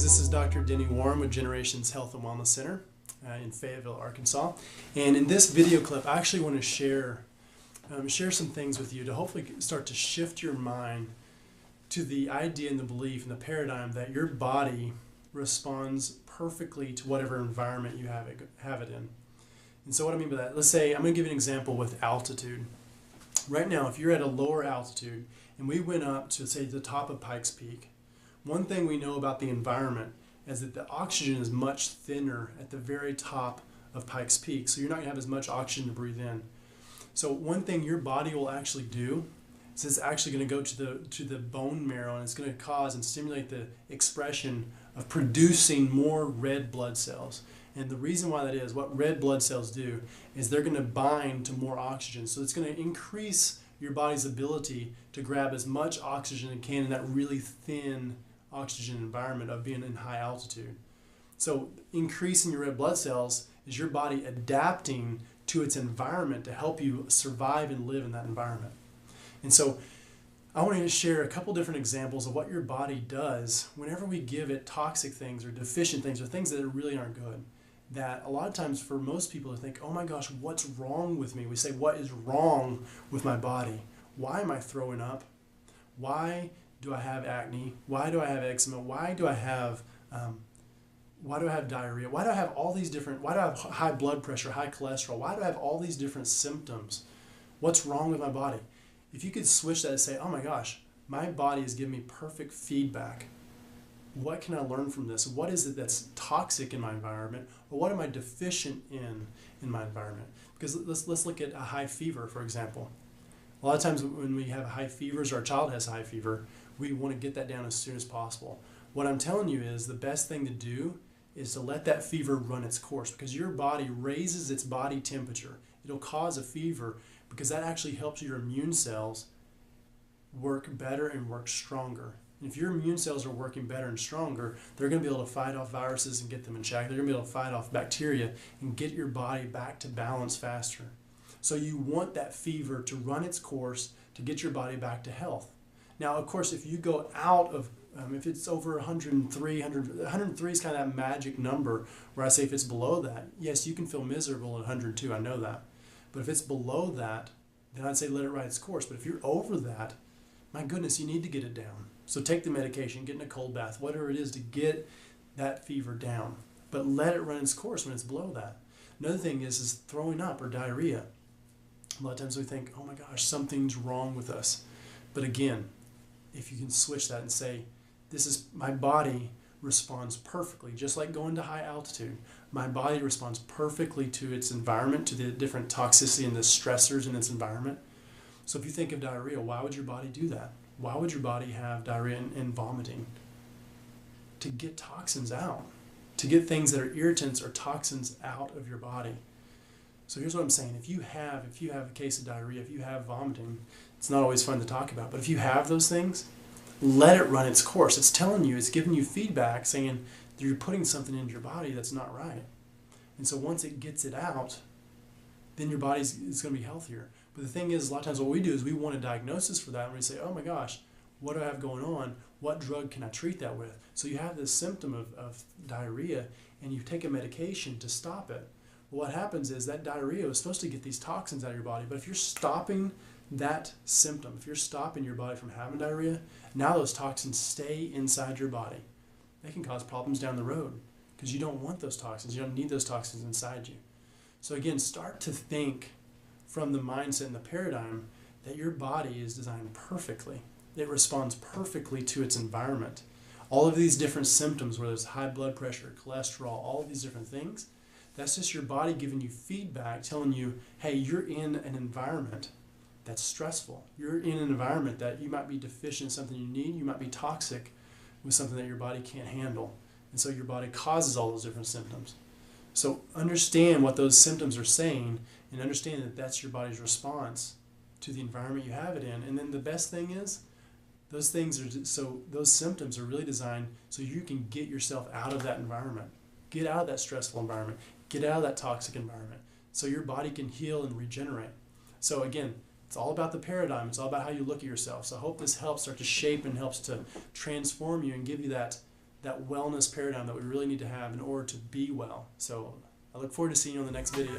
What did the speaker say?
This is Dr. Denny Warren with Generations Health and Wellness Center in Fayetteville, Arkansas. And in this video clip, I actually want to share some things with you to hopefully start to shift your mind to the idea and the belief and the paradigm that your body responds perfectly to whatever environment you have it in. And so what I mean by that, let's say, I'm going to give you an example with altitude. Right now, if you're at a lower altitude and we went up to, say, the top of Pikes Peak, one thing we know about the environment is that the oxygen is much thinner at the very top of Pikes Peak, so you're not going to have as much oxygen to breathe in. So one thing your body will actually do is it's actually going to go to the bone marrow, and it's going to cause and stimulate the expression of producing more red blood cells. And the reason why that is, what red blood cells do is they're going to bind to more oxygen, so it's going to increase your body's ability to grab as much oxygen as it can in that really thin oxygen environment of being in high altitude. So increasing your red blood cells is your body adapting to its environment to help you survive and live in that environment. And so I want to share a couple different examples of what your body does whenever we give it toxic things or deficient things or things that really aren't good. That a lot of times for most people to think, oh my gosh, what's wrong with me? We say, what is wrong with my body? Why am I throwing up? Why do I have acne? Why do I have eczema? Why do I have diarrhea? Why do I have all these different, why do I have high blood pressure, high cholesterol? Why do I have all these different symptoms? What's wrong with my body? If you could switch that and say, oh my gosh, my body is giving me perfect feedback. What can I learn from this? What is it that's toxic in my environment? Or what am I deficient in my environment? Because let's look at a high fever, for example. A lot of times when we have high fevers or our child has high fever, we want to get that down as soon as possible. What I'm telling you is the best thing to do is to let that fever run its course, because your body raises its body temperature. It'll cause a fever because that actually helps your immune cells work better and work stronger. And if your immune cells are working better and stronger, they're going to be able to fight off viruses and get them in check. They're going to be able to fight off bacteria and get your body back to balance faster. So you want that fever to run its course to get your body back to health. Now, of course, if you go out of, if it's over 103 is kind of that magic number where I say if it's below that, yes, you can feel miserable at 102, I know that. But if it's below that, then I'd say let it run its course. But if you're over that, my goodness, you need to get it down. So take the medication, get in a cold bath, whatever it is to get that fever down. But let it run its course when it's below that. Another thing is throwing up or diarrhea. A lot of times we think, oh my gosh, something's wrong with us. But again, if you can switch that and say, this is my body responds perfectly, just like going to high altitude. My body responds perfectly to its environment, to the different toxicity and the stressors in its environment. So if you think of diarrhea, why would your body do that? Why would your body have diarrhea and vomiting? To get toxins out, to get things that are irritants or toxins out of your body. So here's what I'm saying. If you have a case of diarrhea, if you have vomiting, it's not always fun to talk about, but if you have those things, let it run its course. It's telling you, it's giving you feedback saying that you're putting something into your body that's not right. And so once it gets it out, then your body's going to be healthier. But the thing is, a lot of times what we do is we want a diagnosis for that, and we say, oh my gosh, what do I have going on? What drug can I treat that with? So you have this symptom of diarrhea, and you take a medication to stop it. Well, what happens is that diarrhea is supposed to get these toxins out of your body, but if you're stopping that symptom, if you're stopping your body from having diarrhea, now those toxins stay inside your body. They can cause problems down the road because you don't want those toxins. You don't need those toxins inside you. So again, start to think from the mindset and the paradigm that your body is designed perfectly. It responds perfectly to its environment. All of these different symptoms, whether it's high blood pressure, cholesterol, all of these different things, that's just your body giving you feedback, telling you, hey, you're in an environment that's stressful. You're in an environment that you might be deficient in something you need. You might be toxic with something that your body can't handle. And so your body causes all those different symptoms. So understand what those symptoms are saying and understand that that's your body's response to the environment you have it in. And then the best thing is, those symptoms are really designed so you can get yourself out of that environment. Get out of that stressful environment. Get out of that toxic environment so your body can heal and regenerate. So again, it's all about the paradigm. It's all about how you look at yourself. So I hope this helps start to shape and helps to transform you and give you that that wellness paradigm that we really need to have in order to be well. So I look forward to seeing you on the next video.